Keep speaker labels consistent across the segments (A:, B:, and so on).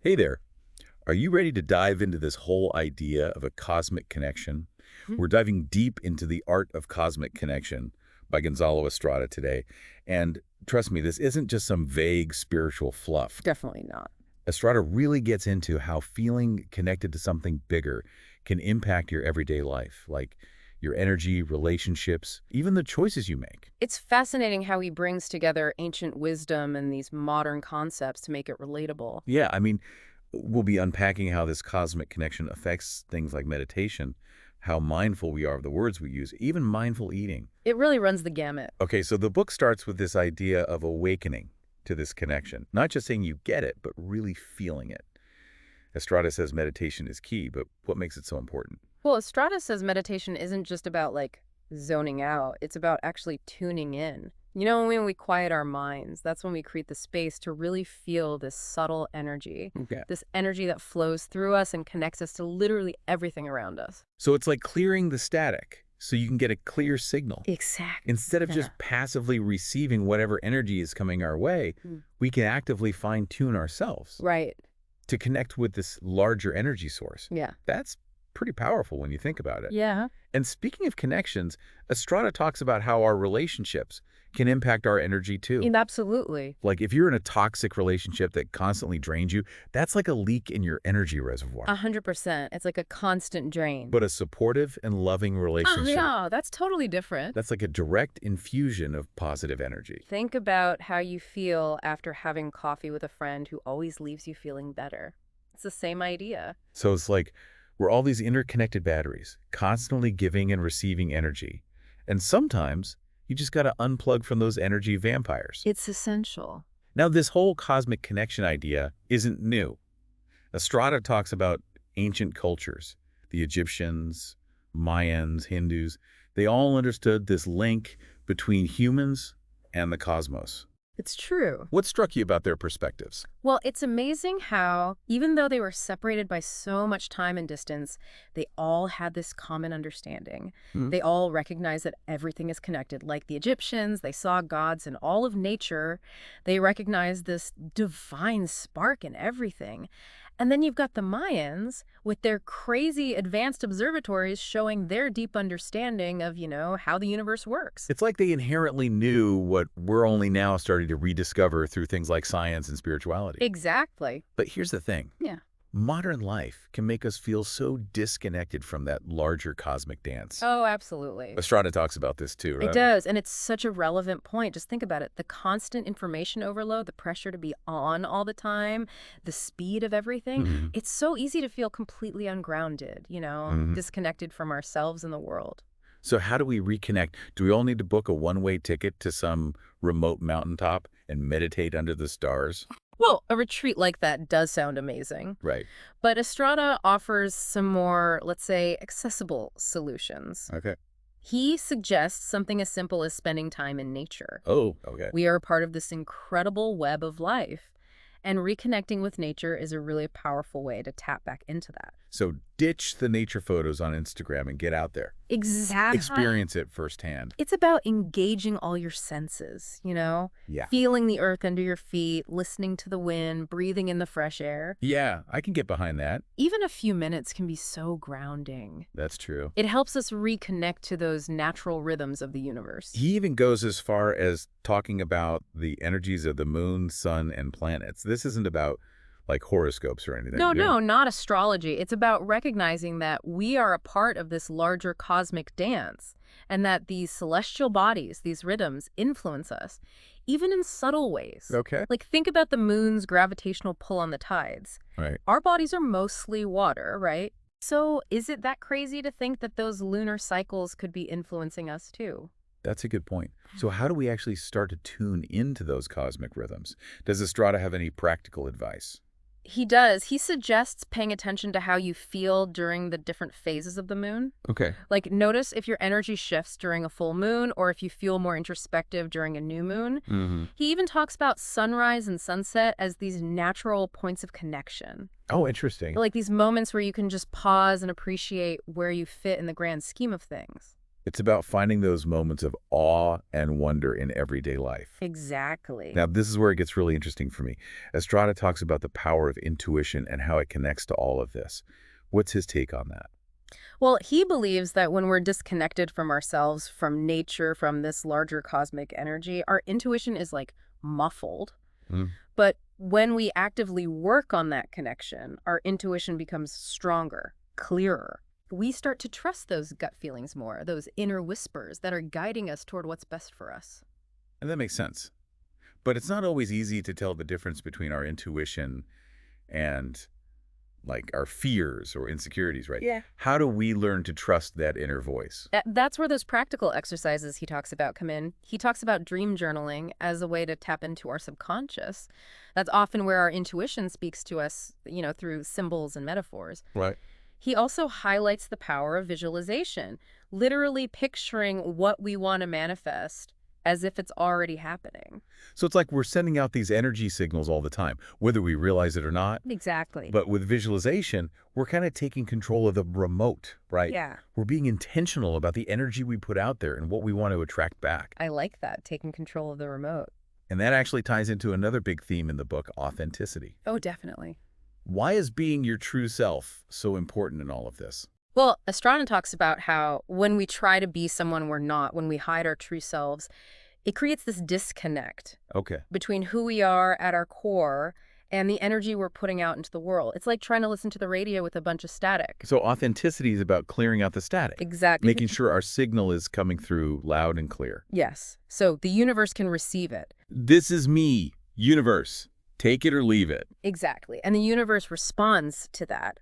A: Hey there. Are you ready to dive into this whole idea of a cosmic connection?
B: Mhm.
A: We're diving deep into the art of cosmic connection by Gonzalo Estrada today. And trust me, this isn't just some vague spiritual fluff.
B: Definitely not.
A: Estrada really gets into how feeling connected to something bigger can impact your everyday life, like your energy, relationships, even the choices you make.
B: It's fascinating how he brings together ancient wisdom and these modern concepts to make it relatable.
A: Yeah, I mean, we'll be unpacking how this cosmic connection affects things like meditation, how mindful we are of the words we use, even mindful eating.
B: It really runs the gamut.
A: Okay, so the book starts with this idea of awakening to this connection, not just saying you get it, but really feeling it. Estrada says meditation is key, but what makes it so important?
B: Well, Estrada says meditation isn't just about zoning out, it's about actually tuning in. When we quiet our minds, that's when we create the space to really feel this subtle energy,
A: Okay.
B: this energy that flows through us and connects us to literally everything around us.
A: So it's like clearing the static so you can get a clear signal.
B: Exactly.
A: Instead of
B: Yeah.
A: just passively receiving whatever energy is coming our way,
B: Mm.
A: we can actively fine-tune ourselves
B: Right.
A: to connect with this larger energy source.
B: Yeah.
A: That's pretty powerful when you think about it.
B: Yeah.
A: And speaking of connections, Estrada talks about how our relationships can impact our energy too.
B: And absolutely.
A: Like if you're in a toxic relationship that constantly drains you, that's like a leak in your energy reservoir.
B: 100%. It's like a constant drain.
A: But a supportive and loving
B: Oh,
A: relationship,
B: yeah, that's totally different.
A: that's like a direct infusion of positive energy.
B: Think about how you feel after having coffee with a friend who always leaves you feeling better. It's the same idea.
A: So it's like we're all these interconnected batteries, constantly giving and receiving energy. And sometimes you just got to unplug from those energy vampires.
B: It's essential.
A: Now, this whole cosmic connection idea isn't new. Estrada talks about ancient cultures, the Egyptians, Mayans, Hindus. They all understood this link between humans and the cosmos.
B: It's true.
A: What struck you about their perspectives?
B: Well, it's amazing how, even though they were separated by so much time and distance, they all had this common understanding.
A: Hmm.
B: They all recognized that everything is connected. Like the Egyptians, they saw gods in all of nature. They recognized this divine spark in everything. And then you've got the Mayans with their crazy advanced observatories showing their deep understanding of, how the universe works.
A: It's like they inherently knew what we're only now starting to rediscover through things like science and spirituality.
B: Exactly.
A: But here's the thing.
B: Yeah.
A: Modern life can make us feel so disconnected from that larger cosmic dance.
B: Oh, absolutely.
A: Estrada talks about this too,
B: It
A: right?
B: does, and it's such a relevant point. Just think about it. The constant information overload, the pressure to be on all the time, the speed of everything.
A: Mhm.
B: It's so easy to feel completely ungrounded,
A: Mhm.
B: disconnected from ourselves and the world.
A: So how do we reconnect? Do we all need to book a one-way ticket to some remote mountaintop and meditate under the stars?
B: Well, a retreat like that does sound amazing.
A: Right.
B: But Estrada offers some more, let's say, accessible solutions.
A: Okay.
B: He suggests something as simple as spending time in nature.
A: Oh, okay.
B: We are a part of this incredible web of life. And reconnecting with nature is a really powerful way to tap back into that.
A: So ditch the nature photos on Instagram and get out there.
B: Exactly.
A: Experience it firsthand.
B: It's about engaging all your senses,
A: Yeah.
B: feeling the earth under your feet, listening to the wind, breathing in the fresh air.
A: Yeah, I can get behind that.
B: Even a few minutes can be so grounding.
A: That's true.
B: It helps us reconnect to those natural rhythms of the universe.
A: He even goes as far as talking about the energies of the moon, sun, and planets. This isn't about like horoscopes or anything.
B: No,
A: Yeah.
B: no, not astrology. It's about recognizing that we are a part of this larger cosmic dance and that these celestial bodies, these rhythms, influence us, even in subtle ways.
A: Okay.
B: Like, think about the moon's gravitational pull on the tides.
A: Right.
B: Our bodies are mostly water, right? So is it that crazy to think that those lunar cycles could be influencing us too?
A: That's a good point. So how do we actually start to tune into those cosmic rhythms? Does Estrada have any practical advice?
B: He does. He suggests paying attention to how you feel during the different phases of the moon.
A: Okay.
B: Like, notice if your energy shifts during a full moon or if you feel more introspective during a new moon.
A: Mm-hmm.
B: He even talks about sunrise and sunset as these natural points of connection.
A: Oh, interesting.
B: Like these moments where you can just pause and appreciate where you fit in the grand scheme of things.
A: It's about finding those moments of awe and wonder in everyday life.
B: Exactly.
A: Now, this is where it gets really interesting for me. Estrada talks about the power of intuition and how it connects to all of this. What's his take on that?
B: Well, he believes that when we're disconnected from ourselves, from nature, from this larger cosmic energy, our intuition is like muffled.
A: Mm.
B: But when we actively work on that connection, our intuition becomes stronger, clearer. We start to trust those gut feelings more, those inner whispers that are guiding us toward what's best for us.
A: And that makes sense. But it's not always easy to tell the difference between our intuition and like our fears or insecurities, right?
B: Yeah.
A: How do we learn to trust that inner voice?
B: That's where those practical exercises he talks about come in. He talks about dream journaling as a way to tap into our subconscious. That's often where our intuition speaks to us, through symbols and metaphors.
A: Right.
B: He also highlights the power of visualization, literally picturing what we want to manifest as if it's already happening.
A: So it's like we're sending out these energy signals all the time, whether we realize it or not.
B: Exactly.
A: But with visualization, we're kind of taking control of the remote, right?
B: Yeah,
A: We're being intentional about the energy we put out there and what we want to attract back.
B: I like that, taking control of the remote.
A: And that actually ties into another big theme in the book, authenticity.
B: Oh, definitely.
A: Why is being your true self so important in all of this?
B: Well, Estrada talks about how when we try to be someone we're not, when we hide our true selves, it creates this disconnect
A: Okay.
B: between who we are at our core and the energy we're putting out into the world. It's like trying to listen to the radio with a bunch of static.
A: So authenticity is about clearing out the static,
B: Exactly.
A: making sure our signal is coming through loud and clear.
B: Yes. So the universe can receive it.
A: This is me, universe. Take it or leave it.
B: Exactly. And the universe responds to that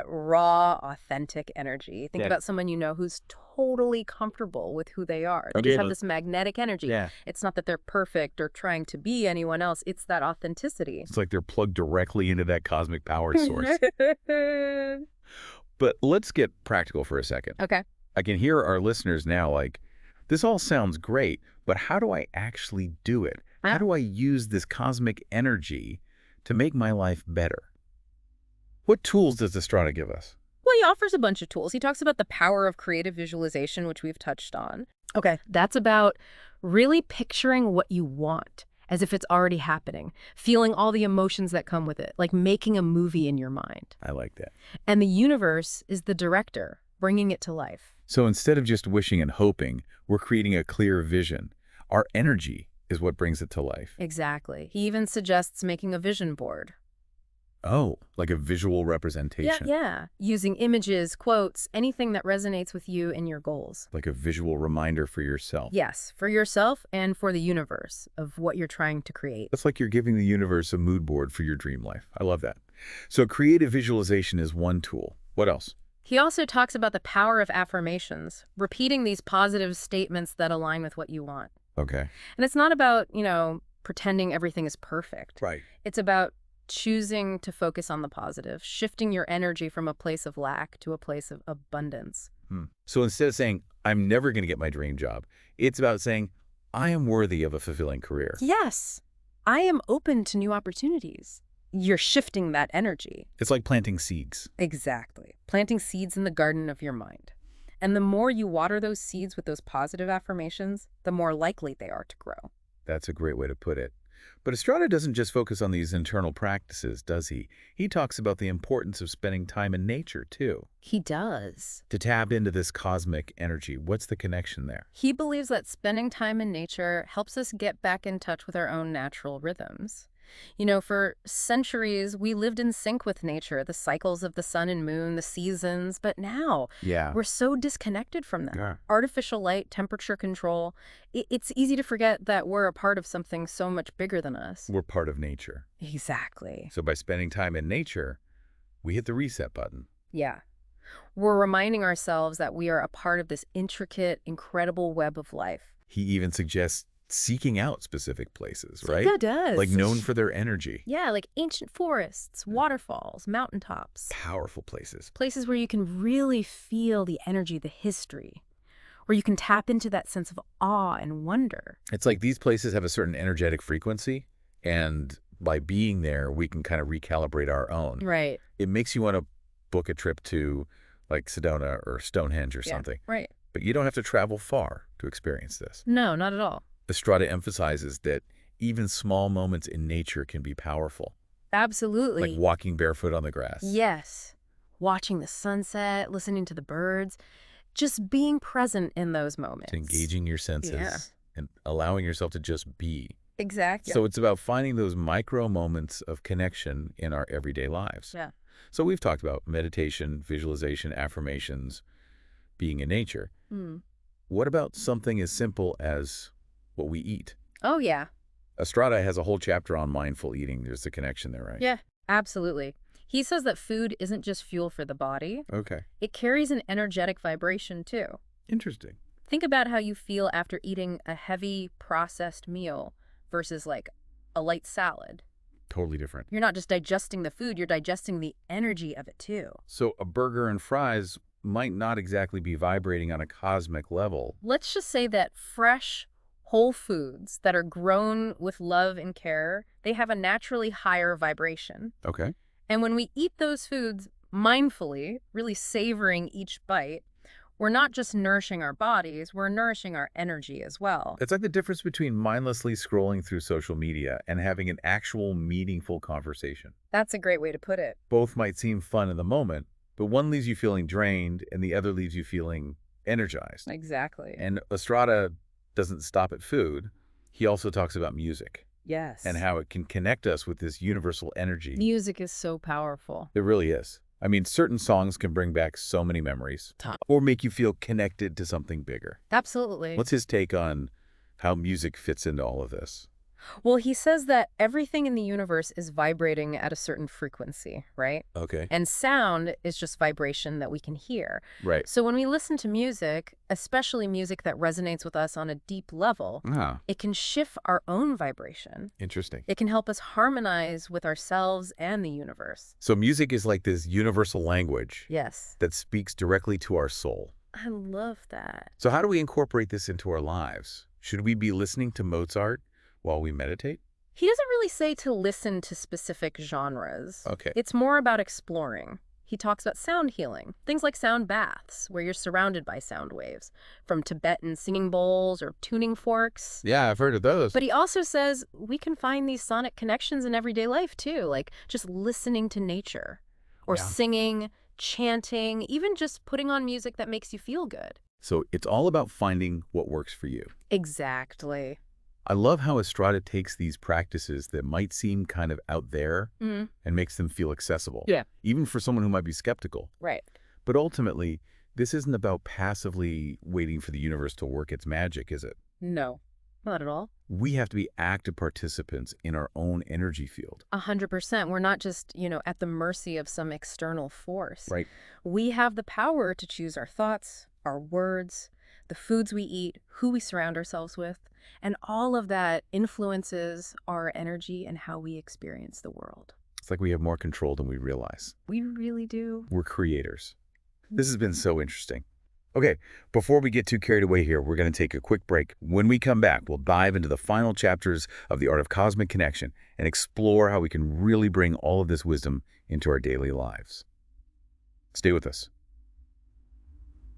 B: raw, authentic energy. Think
A: Yeah.
B: about someone you know who's totally comfortable with who they are. They
A: Okay.
B: just have this magnetic energy.
A: Yeah.
B: It's not that they're perfect or trying to be anyone else. It's that authenticity.
A: It's like they're plugged directly into that cosmic power source. But let's get practical for a second.
B: Okay.
A: I can hear our listeners now like, this all sounds great, but how do I actually do it? How do I use this cosmic energy to make my life better? What tools does Estrada give us?
B: Well, he offers a bunch of tools. He talks about the power of creative visualization, which we've touched on. Okay. That's about really picturing what you want as if it's already happening, feeling all the emotions that come with it, like making a movie in your mind.
A: I like that.
B: And the universe is the director, bringing it to life.
A: So instead of just wishing and hoping, we're creating a clear vision. Our energy is what brings it to life.
B: Exactly. He even suggests making a vision board.
A: Oh, like a visual representation.
B: Yeah. Using images, quotes, anything that resonates with you and your goals.
A: Like a visual reminder for yourself.
B: Yes, for yourself and for the universe of what you're trying to create.
A: It's like you're giving the universe a mood board for your dream life. I love that. So creative visualization is one tool. What else?
B: He also talks about the power of affirmations, repeating these positive statements that align with what you want.
A: Okay.
B: And it's not about, pretending everything is perfect.
A: Right.
B: It's about choosing to focus on the positive, shifting your energy from a place of lack to a place of abundance.
A: So instead of saying, I'm never going to get my dream job, it's about saying, I am worthy of a fulfilling career.
B: Yes, I am open to new opportunities. You're shifting that energy.
A: It's like planting seeds.
B: Exactly. Planting seeds in the garden of your mind. And the more you water those seeds with those positive affirmations, the more likely they are to grow.
A: That's a great way to put it. But Estrada doesn't just focus on these internal practices, does he? He talks about the importance of spending time in nature, too.
B: He does.
A: To tap into this cosmic energy, what's the connection there?
B: He believes that spending time in nature helps us get back in touch with our own natural rhythms. For centuries, we lived in sync with nature, the cycles of the sun and moon, the seasons, but now we're so disconnected from them.
A: Yeah.
B: Artificial light, temperature control. It's easy to forget that we're a part of something so much bigger than us.
A: We're part of nature.
B: Exactly.
A: So by spending time in nature, we hit the reset button.
B: Yeah. We're reminding ourselves that we are a part of this intricate, incredible web of life.
A: He even suggests seeking out specific places, right?
B: Yeah, it does.
A: Like known for their energy.
B: Yeah, like ancient forests, waterfalls, mountaintops.
A: Powerful places.
B: Places where you can really feel the energy, the history, where you can tap into that sense of awe and wonder.
A: It's like these places have a certain energetic frequency, and by being there, we can kind of recalibrate our own.
B: Right.
A: It makes you want to book a trip to like Sedona or Stonehenge or something.
B: Right.
A: But you don't have to travel far to experience this.
B: No, not at all.
A: Estrada emphasizes that even small moments in nature can be powerful, like
B: Absolutely.
A: walking barefoot on the grass.
B: Yes. Watching the sunset, listening to the birds, just being present in those
A: To
B: moments.
A: engaging your
B: Yeah.
A: senses and allowing yourself to just be.
B: Exactly.
A: So it's about finding those micro moments of connection in our everyday lives.
B: Yeah.
A: So we've talked about meditation, visualization, affirmations, being in nature.
B: Mm.
A: What about something as simple as what we eat?
B: Oh, yeah.
A: Estrada has a whole chapter on mindful eating. There's a connection there, right?
B: Yeah, absolutely. He says that food isn't just fuel for the body.
A: Okay.
B: It carries an energetic vibration, too.
A: Interesting.
B: Think about how you feel after eating a heavy processed meal versus like a light salad.
A: Totally different.
B: You're not just digesting the food, you're digesting the energy of it too.
A: So a burger and fries might not exactly be vibrating on a cosmic level.
B: Let's just say that fresh, whole foods that are grown with love and care, they have a naturally higher vibration.
A: Okay.
B: And when we eat those foods mindfully, really savoring each bite, we're not just nourishing our bodies, we're nourishing our energy as well.
A: It's like the difference between mindlessly scrolling through social media and having an actual meaningful conversation.
B: That's a great way to put it.
A: Both might seem fun in the moment, but one leaves you feeling drained and the other leaves you feeling energized.
B: Exactly.
A: And Estrada doesn't stop at food. He also talks about music
B: Yes.
A: and how it can connect us with this universal energy.
B: Music is so powerful.
A: It really is. I mean, certain songs can bring back so many memories or make you feel connected to something bigger.
B: Absolutely.
A: What's his take on how music fits into all of this?
B: Well, he says that everything in the universe is vibrating at a certain frequency, right?
A: Okay.
B: And sound is just vibration that we can hear.
A: Right.
B: So when we listen to music, especially music that resonates with us on a deep level,
A: Ah,
B: it can shift our own vibration.
A: interesting.
B: It can help us harmonize with ourselves and the universe.
A: So music is like this universal language
B: Yes.
A: that speaks directly to our soul.
B: I love that.
A: So how do we incorporate this into our lives? Should we be listening to Mozart while we meditate?
B: He doesn't really say to listen to specific genres.
A: Okay.
B: It's more about exploring. He talks about sound healing, things like sound baths, where you're surrounded by sound waves, from Tibetan singing bowls or tuning forks.
A: Yeah, I've heard of those.
B: But he also says we can find these sonic connections in everyday life, too, like just listening to nature or
A: Yeah.
B: singing, chanting, even just putting on music that makes you feel good.
A: So it's all about finding what works for you.
B: Exactly.
A: I love how Estrada takes these practices that might seem kind of out there
B: Mm,
A: and makes them feel accessible.
B: Yeah.
A: Even for someone who might be skeptical.
B: right.
A: But ultimately, this isn't about passively waiting for the universe to work its magic, is it?
B: No, not at all.
A: We have to be active participants in our own energy field.
B: 100%. We're not just, at the mercy of some external force.
A: Right.
B: We have the power to choose our thoughts, our words, the foods we eat, who we surround ourselves with, and all of that influences our energy and how we experience the world.
A: It's like we have more control than we realize.
B: We really do.
A: We're creators. This has been so interesting. Okay, before we get too carried away here, we're going to take a quick break. When we come back, we'll dive into the final chapters of The Art of Cosmic Connection and explore how we can really bring all of this wisdom into our daily lives. Stay with us.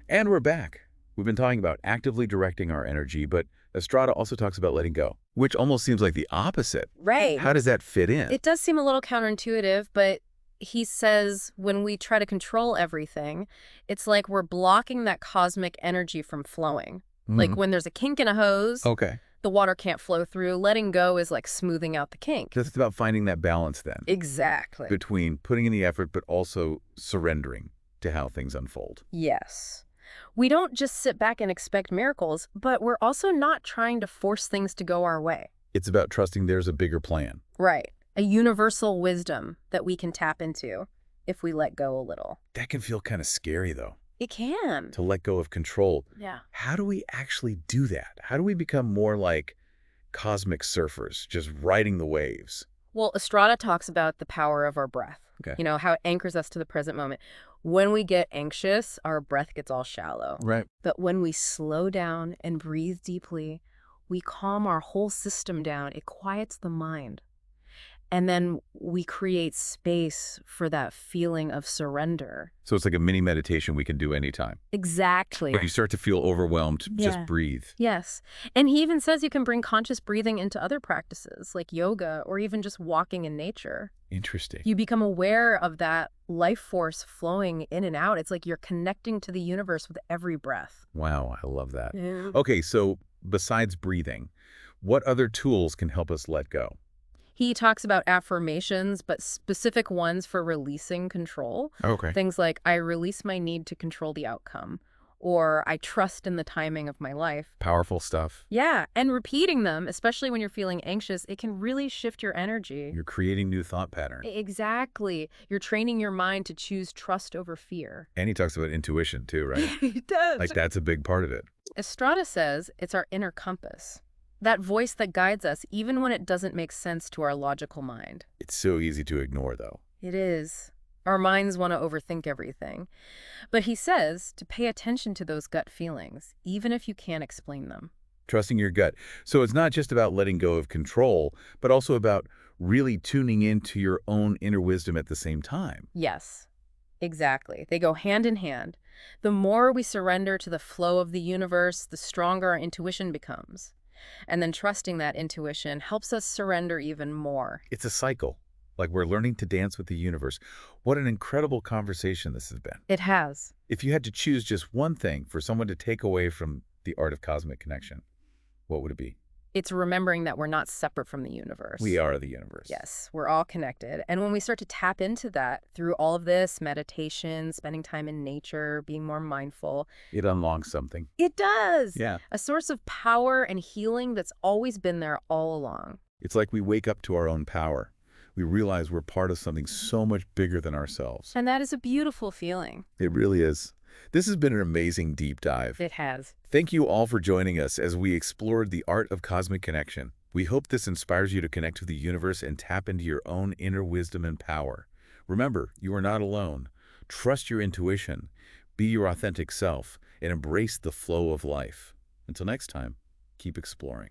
A: And we're back. We've been talking about actively directing our energy, but Estrada also talks about letting go, which almost seems like the opposite.
B: Right.
A: How does that fit in?
B: It does seem a little counterintuitive, but he says when we try to control everything, it's like we're blocking that cosmic energy from flowing. Like when there's a kink in a hose,
A: Okay.
B: the water can't flow through. Letting go is like smoothing out the kink.
A: Just about finding that balance then
B: Exactly.
A: between putting in the effort but also surrendering to how things unfold.
B: Yes. We don't just sit back and expect miracles, but we're also not trying to force things to go our way.
A: It's about trusting there's a bigger plan.
B: Right. A universal wisdom that we can tap into if we let go a little.
A: That can feel kind of scary, though,
B: It can.
A: to let go of control.
B: Yeah.
A: How do we actually do that? How do we become more like cosmic surfers, just riding the waves?
B: Well, Estrada talks about the power of our breath.
A: Okay.
B: How it anchors us to the present moment. When we get anxious, our breath gets all shallow.
A: Right.
B: But when we slow down and breathe deeply, we calm our whole system down. It quiets the mind. And then we create space for that feeling of surrender.
A: So it's like a mini meditation we can do anytime.
B: Exactly.
A: When you start to feel overwhelmed, just
B: Yeah.
A: breathe.
B: Yes. And he even says you can bring conscious breathing into other practices like yoga or even just walking in nature.
A: Interesting.
B: You become aware of that life force flowing in and out. It's like you're connecting to the universe with every breath.
A: Wow, I love that.
B: Yeah.
A: Okay, so besides breathing, what other tools can help us let go?
B: He talks about affirmations, but specific ones for releasing control.
A: Okay.
B: Things like, I release my need to control the outcome, or I trust in the timing of my life.
A: Powerful stuff.
B: Yeah, and repeating them, especially when you're feeling anxious, it can really shift your energy.
A: You're creating new thought patterns.
B: Exactly. You're training your mind to choose trust over fear.
A: And he talks about intuition too, right?
B: He does.
A: Like that's a big part of it.
B: Estrada says it's our inner compass. That voice that guides us even when it doesn't make sense to our logical mind.
A: It's so easy to ignore, though.
B: It is. Our minds want to overthink everything. But he says to pay attention to those gut feelings, even if you can't explain them.
A: Trusting your gut. So it's not just about letting go of control, but also about really tuning into your own inner wisdom at the same time.
B: Yes, exactly. They go hand in hand. The more we surrender to the flow of the universe, the stronger our intuition becomes. And then trusting that intuition helps us surrender even more.
A: It's a cycle, like we're learning to dance with the universe. What an incredible conversation this has been.
B: It has.
A: If you had to choose just one thing for someone to take away from the art of cosmic connection, what would it be?
B: It's remembering that we're not separate from the universe.
A: We are the universe.
B: Yes, we're all connected. And when we start to tap into that through all of this meditation, spending time in nature, being more mindful,
A: It unlocks something.
B: it does.
A: Yeah.
B: A source of power and healing that's always been there all along.
A: It's like we wake up to our own power. We realize we're part of something so much bigger than ourselves.
B: And that is a beautiful feeling.
A: It really is. This has been an amazing deep dive.
B: It has.
A: Thank you all for joining us as we explored the art of cosmic connection. We hope this inspires you to connect with the universe and tap into your own inner wisdom and power. Remember, you are not alone. Trust your intuition, be your authentic self, and embrace the flow of life. Until next time, keep exploring.